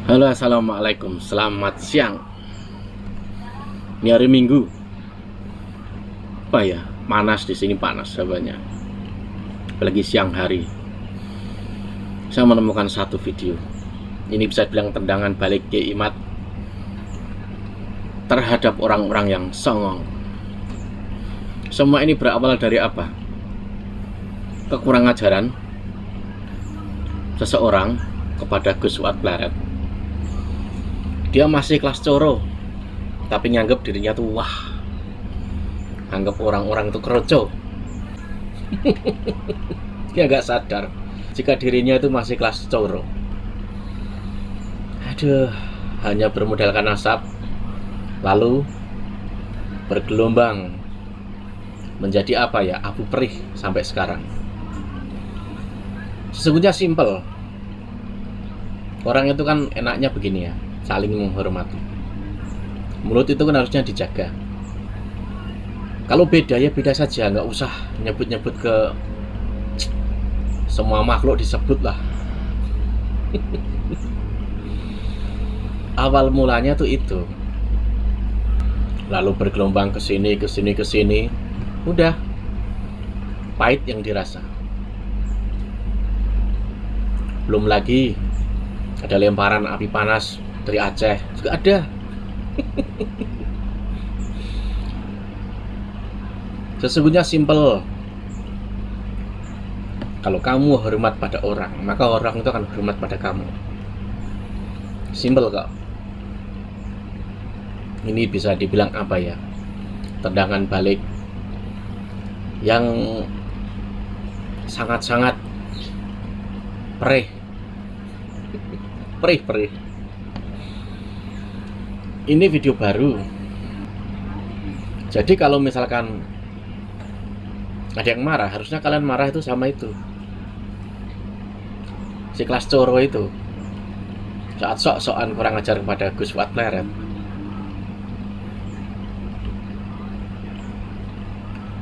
Halo, assalamualaikum, selamat siang. Ini hari Minggu. Apa ya? Panas di sini, panas banyak. Apalagi siang hari. Saya menemukan satu video. Ini bisa bilang tendangan balik Kiai Imad terhadap orang-orang yang songong. Semua ini berawal dari apa? Kekurang ajaran seseorang kepada Gus Fuad Pleret. Dia masih kelas coro, tapi nganggep dirinya tuh wah, anggap orang-orang itu keroco. Dia nggak sadar jika dirinya itu masih kelas coro. Aduh, hanya bermodalkan nasab, lalu bergelombang menjadi apa ya, abu perih sampai sekarang. Sesungguhnya simpel. Orang itu kan enaknya begini ya, saling menghormati. Mulut itu kan harusnya dijaga. Kalau beda ya beda saja, nggak usah nyebut-nyebut ke semua makhluk disebut lah. Awal mulanya tuh itu, lalu bergelombang ke sini, udah pahit yang dirasa. Belum lagi ada lemparan api panas dari Aceh juga ada. Sesungguhnya simpel. Kalau kamu hormat pada orang, maka orang itu akan hormat pada kamu. Simpel kok. Ini bisa dibilang apa ya, tendangan balik yang sangat-sangat perih. Ini video baru. Jadi kalau misalkan ada yang marah, harusnya kalian marah itu sama itu, si kelas coro itu, saat sok-sokan kurang ajar kepada Gus Fuad Pleret.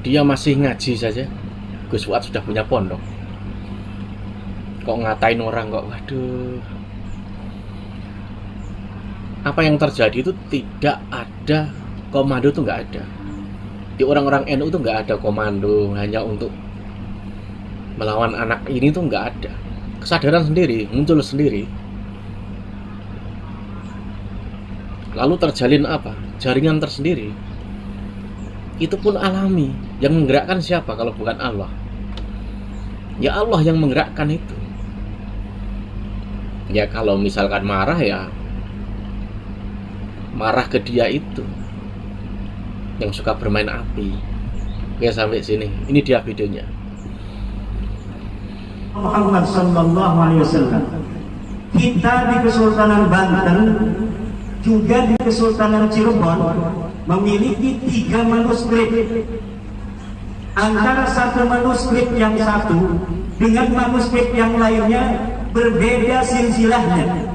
Dia masih ngaji saja, Gus Fuad sudah punya pondok. Kok ngatain orang kok, waduh. Apa yang terjadi itu tidak ada komando, itu nggak ada. Di orang-orang NU itu nggak ada komando hanya untuk melawan anak ini, tuh nggak ada. Kesadaran sendiri, muncul sendiri. Lalu terjalin apa? Jaringan tersendiri. Itu pun alami. Yang menggerakkan siapa kalau bukan Allah? Ya Allah yang menggerakkan itu. Ya kalau misalkan marah ya marah ke dia itu yang suka bermain api. Oke, sampai sini. Ini dia videonya. Muhammad sallallahu alaihi wasallam. Kita di Kesultanan Banten juga di Kesultanan Cirebon memiliki 3 manuskrip. Antara satu manuskrip yang satu dengan manuskrip yang lainnya berbeda silsilahnya.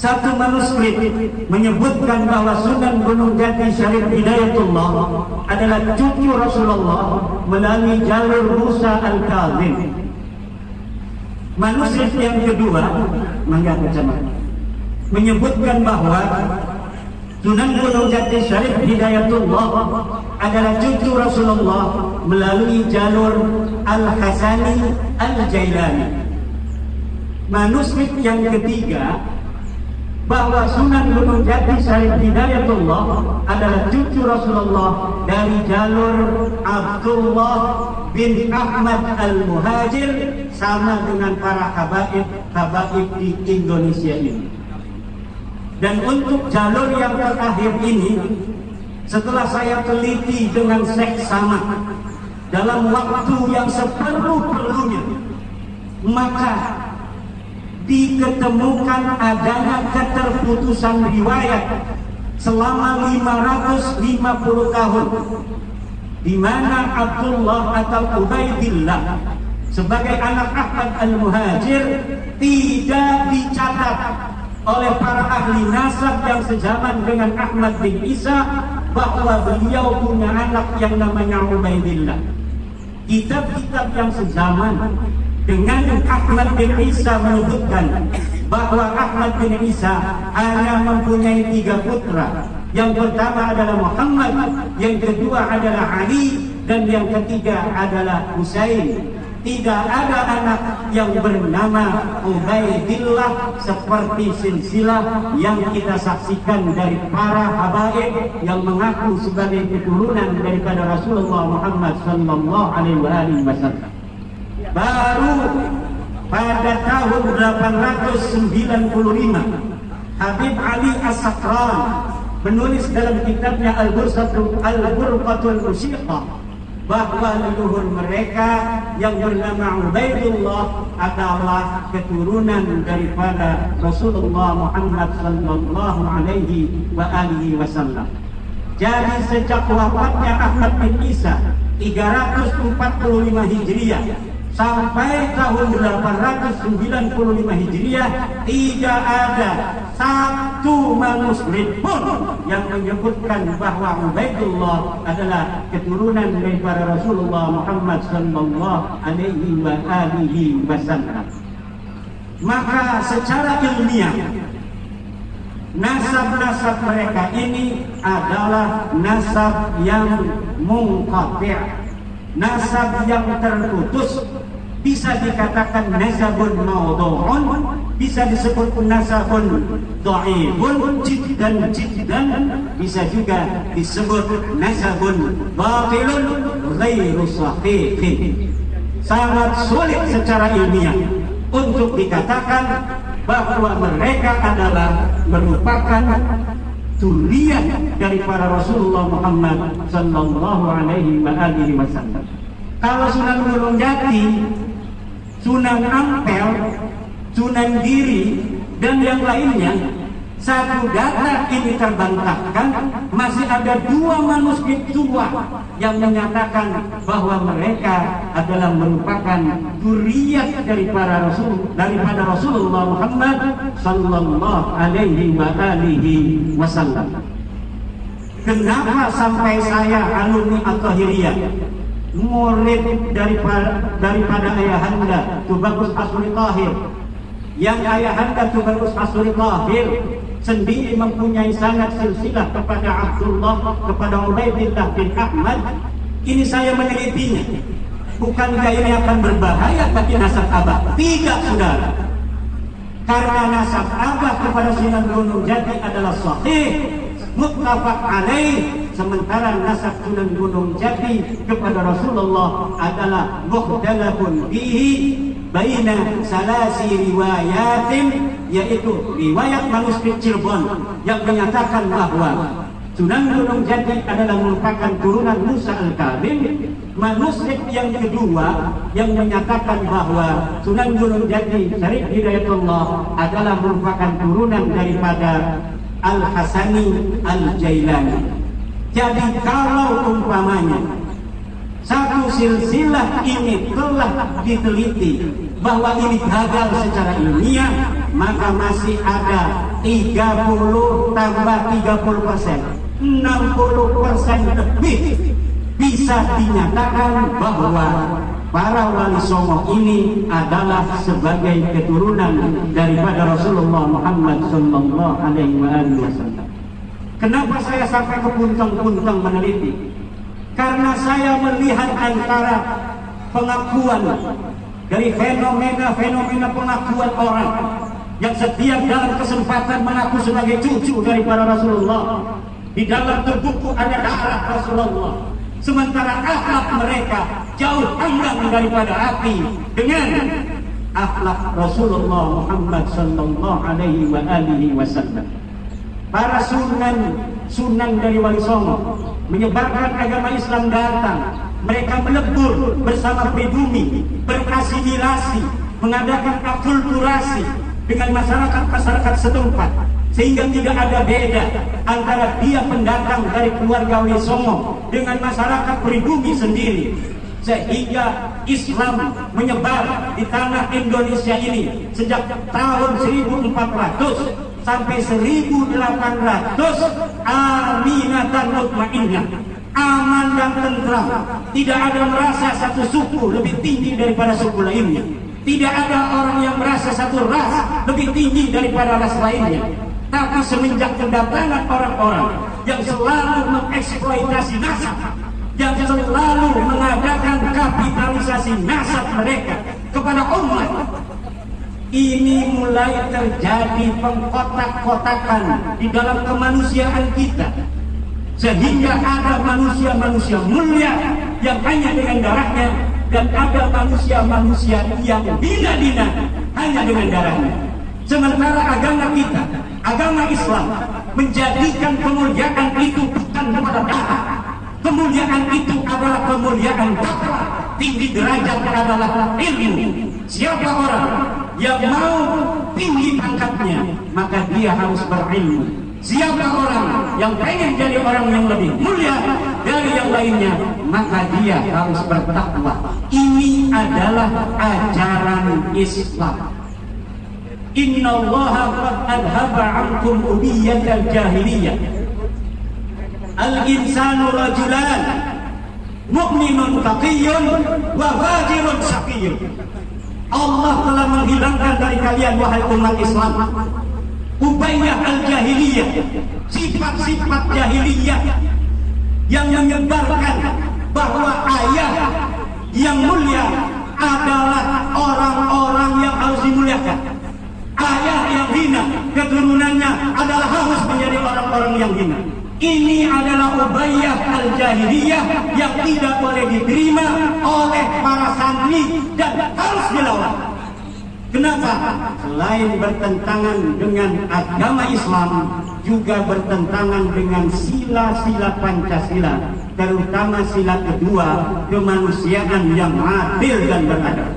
Satu manuskrip menyebutkan bahwa Sunan Gunung Jati Syarif Hidayatullah adalah cucu Rasulullah melalui jalur Musa Al-Kazim. Manuskrip yang kedua menyebutkan bahwa Sunan Gunung Jati Syarif Hidayatullah adalah cucu Rasulullah melalui jalur Al-Hasani Al-Jailani. Manuskrip yang ketiga bahwa Sunan Gunung Jati Syarif Hidayatullah adalah cucu Rasulullah dari jalur Abdullah bin Ahmad Al-Muhajir, sama dengan para habaib di Indonesia ini. Dan untuk jalur yang terakhir ini, setelah saya teliti dengan seksama dalam waktu yang seperlu-perlunya, maka diketemukan adanya keterputusan riwayat selama 550 tahun, di mana Abdullah atau Ubaidillah sebagai anak Ahmad Al-Muhajir tidak dicatat oleh para ahli nasab yang sejaman dengan Ahmad bin Isa bahwa beliau punya anak yang namanya Ubaidillah. Kitab-kitab yang sejaman dengan Ahmad bin Isa menyebutkan bahwa Ahmad bin Isa hanya mempunyai 3 putra. Yang pertama adalah Muhammad, yang kedua adalah Ali, dan yang ketiga adalah Husain. Tidak ada anak yang bernama Ubaidillah seperti silsilah yang kita saksikan dari para habaib yang mengaku sebagai keturunan daripada Rasulullah Muhammad sallallahu alaihi wasallam. Baru pada tahun 895 Habib Ali As-Sakran menulis dalam kitabnya Al-Burqatul Musyiqah bahwa leluhur mereka yang bernama Ubaidullah adalah keturunan daripada Rasulullah Muhammad sallallahu alaihi wasallam. Jadi sejak wafatnya Ahmad bin Isa 345 Hijriah sampai tahun 895 Hijriah tidak ada satu manuskrip pun yang menyebutkan bahwa Ubaidullah adalah keturunan daripada Rasulullah Muhammad sallallahu alaihi wasallam. Maka secara ilmiah nasab-nasab mereka ini adalah nasab yang munqati', nasab yang terputus. Bisa dikatakan nasabun maudhu'un, bisa disebut nasabun dhaifun jiddan, bisa juga disebut nasabun batilun ghairu sahihin. Sangat sulit secara ilmiah untuk dikatakan bahwa mereka adalah merupakan zuriyah dari para Rasulullah Muhammad sallallahu alaihi wasallam. Kalau Sunan Gunung Jati, Sunan Ampel, Sunan Giri, dan yang lainnya, satu data ini terbantahkan. Masih ada 2 manuskrip tua yang menyatakan bahwa mereka adalah merupakan zuriyat daripada Rasulullah Muhammad sallallahu alaihi wasallam. Kenapa sampai saya alumni At-Tahiriyah, murid daripada ayahanda Tubagus Asuri Tahir, yang ayahanda Tubagus Asuri Tahir sendiri mempunyai sanad silsilah kepada Abdullah, kepada Ubaidillah bin Ahmad. Ini saya menelitinya. Bukankah ini akan berbahaya bagi nasab abah? Tidak, saudara. Karena nasab abah kepada Sunan Gunung Jati adalah sahih, muttafaq alaih. Sementara nasab Sunan Gunung Jati kepada Rasulullah adalah mukhtalafun bihi baina salasi riwayatin, yaitu riwayat manuskrip Cirebon yang menyatakan bahwa Sunan Gunung Jati adalah merupakan turunan Musa Al-Kalim. Manuskrip yang kedua yang menyatakan bahwa Sunan Gunung Jati Syarif Hidayatullah adalah merupakan turunan daripada Al-Hasani Al-Jailani. Jadi kalau umpamanya satu silsilah ini telah diteliti bahwa ini gagal secara ilmiah, maka masih ada 30 tambah 30%, 60% lebih bisa dinyatakan bahwa para wali songo ini adalah sebagai keturunan daripada Rasulullah Muhammad sallallahu alaihi wasallam. Kenapa saya sampai ke puntang-puntang meneliti? Karena saya melihat antara pengakuan dari fenomena pengakuan orang yang setiap dalam kesempatan mengaku sebagai cucu daripada Rasulullah. Di dalam tubuhku ada darah Rasulullah. Sementara akhlak mereka jauh panggang daripada api dengan akhlak Rasulullah Muhammad sallallahu alaihi wasallam. Para sunan dari Wali Songo menyebarkan agama Islam datang. Mereka melebur bersama pribumi, berasimilasi, mengadakan akulturasi dengan masyarakat setempat, sehingga tidak ada beda antara dia pendatang dari keluarga Wali Songo dengan masyarakat pribumi sendiri. Sehingga Islam menyebar di tanah Indonesia ini sejak tahun 1400 sampai 1800, aminatan mutmainnah, aman dan tentram. Tidak ada merasa satu suku lebih tinggi daripada suku lainnya. Tidak ada orang yang merasa satu ras lebih tinggi daripada ras lainnya. Tapi semenjak kedatangan orang-orang yang selalu mengeksploitasi nasab, yang selalu mengadakan kapitalisasi nasab mereka kepada umat, ini mulai terjadi pengkotak-kotakan di dalam kemanusiaan kita, sehingga ada manusia-manusia mulia yang hanya dengan darahnya, dan ada manusia-manusia yang dina-dina hanya dengan darahnya. Sementara agama kita, agama Islam, menjadikan kemuliaan itu bukan kepada darah. Kemuliaan itu adalah kemuliaan takwa. Tinggi derajat adalah ilmu. Siapa orang yang mau tinggi pangkatnya, maka dia harus berilmu. Siapa orang yang pengen jadi orang yang lebih mulia dari yang lainnya, maka dia harus bertakwa. Ini adalah ajaran Islam. Innallaha qad adhaba 'ankum ubiyatal jahiliyah. Al-insanu rajulan mu'minun taqiyyun wa fajirun shaqiyyun. Allah telah menghilangkan dari kalian, wahai umat Islam, ubayyah al-jahiliyah, sifat-sifat jahiliyah yang menyebarkan bahwa ayah yang mulia adalah orang-orang yang harus dimuliakan. Ayah yang hina, keturunannya adalah harus menjadi orang-orang yang hina. Ini adalah ubayyah al-jahiliyah yang tidak boleh diterima oleh para santri dan harus dilawan. Kenapa? Selain bertentangan dengan agama Islam, juga bertentangan dengan sila-sila Pancasila, terutama sila kedua, kemanusiaan yang adil dan beradab.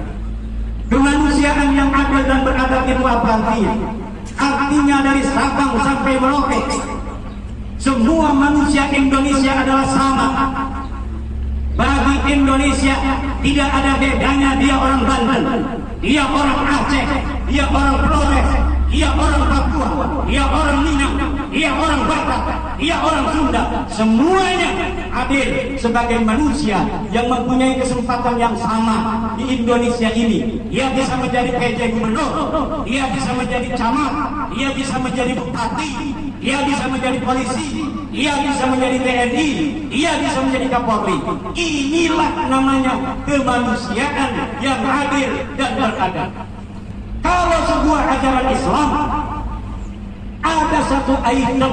Kemanusiaan yang adil dan beradab itu apa artinya? Artinya dari Sabang sampai Merauke, semua manusia Indonesia adalah sama. Bagi Indonesia tidak ada bedanya dia orang Banten, dia orang Aceh, dia orang Flores, dia orang Papua, dia orang Minang, dia orang Batak, dia orang Sunda. Semuanya adil sebagai manusia yang mempunyai kesempatan yang sama di Indonesia ini. Dia bisa menjadi PJ gubernur, dia bisa menjadi camat, dia bisa menjadi bupati, dia bisa menjadi polisi, dia bisa menjadi TNI, dia bisa menjadi Kapolri. Inilah namanya kemanusiaan yang adil dan beradab. Kalau sebuah ajaran Islam ada satu item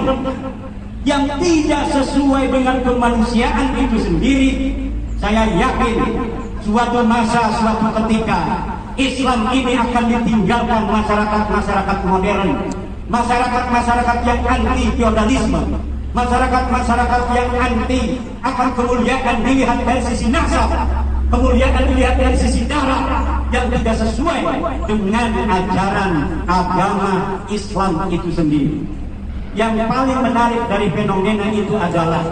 yang tidak sesuai dengan kemanusiaan itu sendiri, saya yakin suatu masa, suatu ketika Islam ini akan ditinggalkan masyarakat-masyarakat modern, masyarakat-masyarakat yang anti feodalisme, masyarakat-masyarakat yang anti akan kemuliaan dilihat dari sisi nasab, kemuliaan dilihat dari sisi darah, yang tidak sesuai dengan ajaran agama Islam itu sendiri. Yang paling menarik dari fenomena itu adalah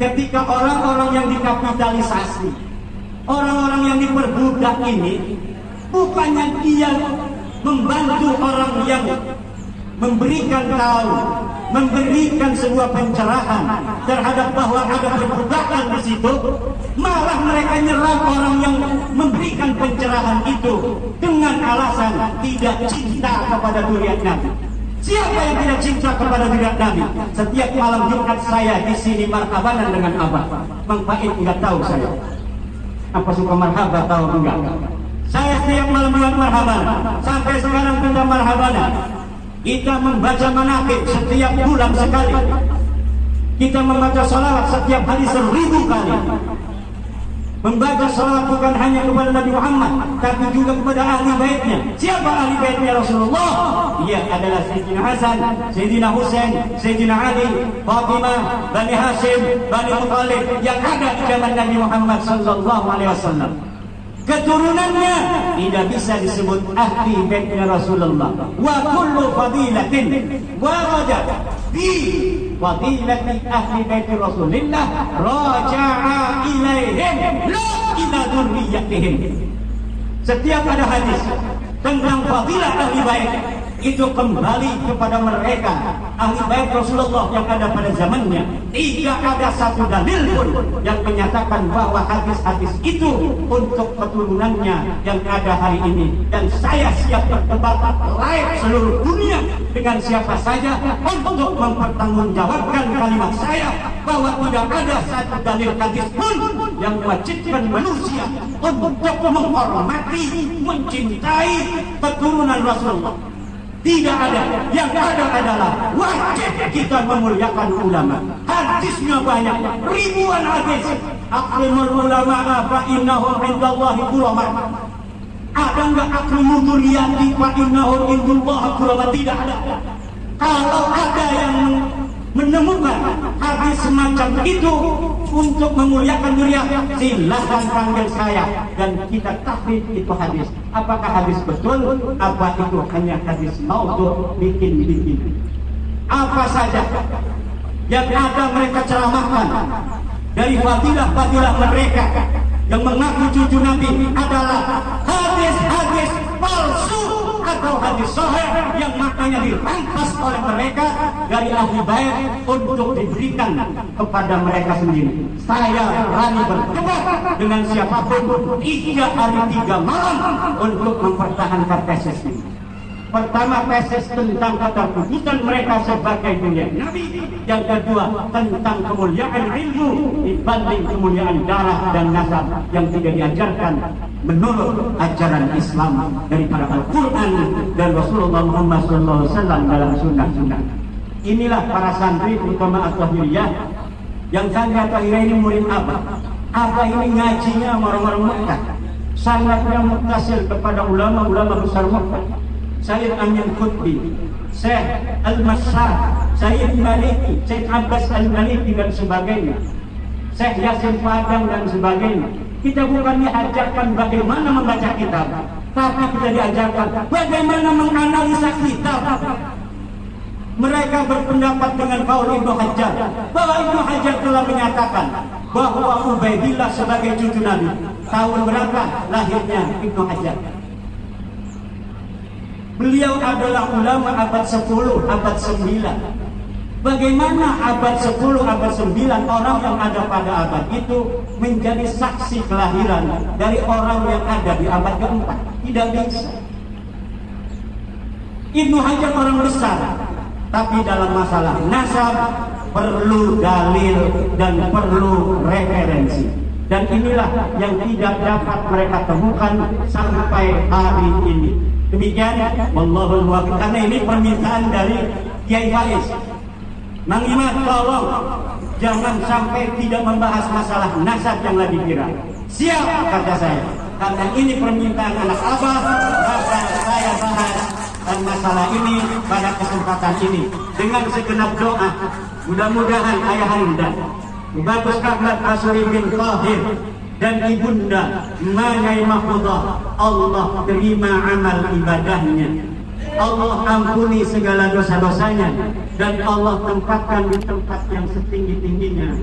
ketika orang-orang yang dikapitalisasi, orang-orang yang diperbudak ini, bukannya dia membantu orang yang memberikan tahu, memberikan sebuah pencerahan terhadap bahwa ada perbudakan di situ, malah mereka nyerang orang yang memberikan pencerahan itu dengan alasan tidak cinta kepada zuriat Nabi. Siapa yang tidak cinta kepada zuriat Nabi? Setiap malam Jumat saya di sini marhabanan dengan Abah. Bang Faid enggak tahu saya. Apa suka marhabah tahu enggak? Saya setiap malam Jumat marhabanan. Sampai sekarang kita marhabanan. Kita membaca manaqib setiap bulan sekali. Kita membaca salawat setiap hari 1000 kali. Membaca salawat bukan hanya kepada Nabi Muhammad, tapi juga kepada ahli baitnya. Siapa ahli baitnya Rasulullah? Dia adalah Sayyidina Hasan, Sayyidina Husain, Sayyidina Ali, Fatimah, Bani Hashim, Bani Muttalib yang ada di zaman Nabi Muhammad sallallahu alaihi wasallam. Keturunannya tidak bisa disebut ahli baitnya Rasulullah. Wa kullu fadilatin waradat fi fadilati ahli bait Rasulillah raja'a ilaihim la ila dzurriyyatihim. Setiap ada hadis tentang fadilah ahli bait, itu kembali kepada mereka ahli bait Rasulullah yang ada pada zamannya. Tidak ada satu dalil pun yang menyatakan bahwa hadis-hadis itu untuk keturunannya yang ada hari ini. Dan saya siap berdebat live seluruh dunia dengan siapa saja untuk mempertanggungjawabkan kalimat saya bahwa tidak ada satu dalil hadis pun yang mewajibkan manusia untuk menghormati, mencintai keturunan Rasulullah. Tidak ada. Yang ada adalah wajib kita memuliakan ulama. Hadisnya banyak, ribuan hadis. Akrimul ulama fa innahum indallahi ulama. Ada enggak akrimul duriyati fa innahum indallahi ulama? Tidak ada. Kalau ada yang menemukan hadis semacam itu untuk memuliakan dunia, silahkan panggil saya dan kita tahrif itu hadis. Apakah hadis betul? Apa itu hanya hadis maudhu, bikin-bikin? Apa saja yang ada mereka ceramahkan dari fadilah-fadilah mereka yang mengaku cucu Nabi adalah hadis-hadis palsu atau hadis sahih yang maknanya dirampas oleh mereka dari ahli bait untuk diberikan kepada mereka sendiri. Saya berani berdebat dengan siapapun 3 hari 3 malam untuk mempertahankan tesis ini. Pertama, tesis tentang keterputusan mereka sebagai dunia Nabi. Yang kedua, tentang kemuliaan ilmu dibanding kemuliaan darah dan nasab yang tidak diajarkan menurut ajaran Islam daripada Al-Quran dan Rasulullah Muhammad SAW dalam sunnah-sunnah. Inilah para santri utama At-Tahiriyah yang saya kira ini murid Abah. Abah ini ngajinya orang-orang Mekah, sangatnya mutasil kepada ulama-ulama besar Mekah. Sayyid Amin Qutbi, Syekh Al-Masyar, Sayyid Maliki, Syekh Abbas Al-Maliki dan sebagainya, Syekh Yasin Padang dan sebagainya. Kita bukan diajarkan bagaimana membaca kitab, tapi kita diajarkan bagaimana menganalisa kitab. Mereka berpendapat dengan kaul Ibnu Hajar, bahwa Ibnu Hajar telah menyatakan bahwa Ubaidillah sebagai cucu Nabi. Tahun berapa lahirnya Ibnu Hajar? Beliau adalah ulama abad 10, abad 9. Bagaimana abad 10, abad 9 orang yang ada pada abad itu menjadi saksi kelahiran dari orang yang ada di abad keempat? Tidak bisa. Ibnu Hajar orang besar, tapi dalam masalah nasab perlu dalil dan perlu referensi. Dan inilah yang tidak dapat mereka temukan sampai hari ini. Demikian, wallahul muwaffiq. Karena ini permintaan dari Kiai Faiz. Mang Imam, tolong jangan sampai tidak membahas masalah nasab yang lagi viral. Siap, kata saya. Karena ini permintaan anak Abah, maka saya bahas dan masalah ini pada kesempatan ini dengan segenap doa. Mudah-mudahan Ayahanda Bagus Ahmad Asri bin Tahir dan ibunda Manyai Mahfudah Allah terima amal ibadahnya, Allah ampuni segala dosa-dosanya, dan Allah tempatkan di tempat yang setinggi-tingginya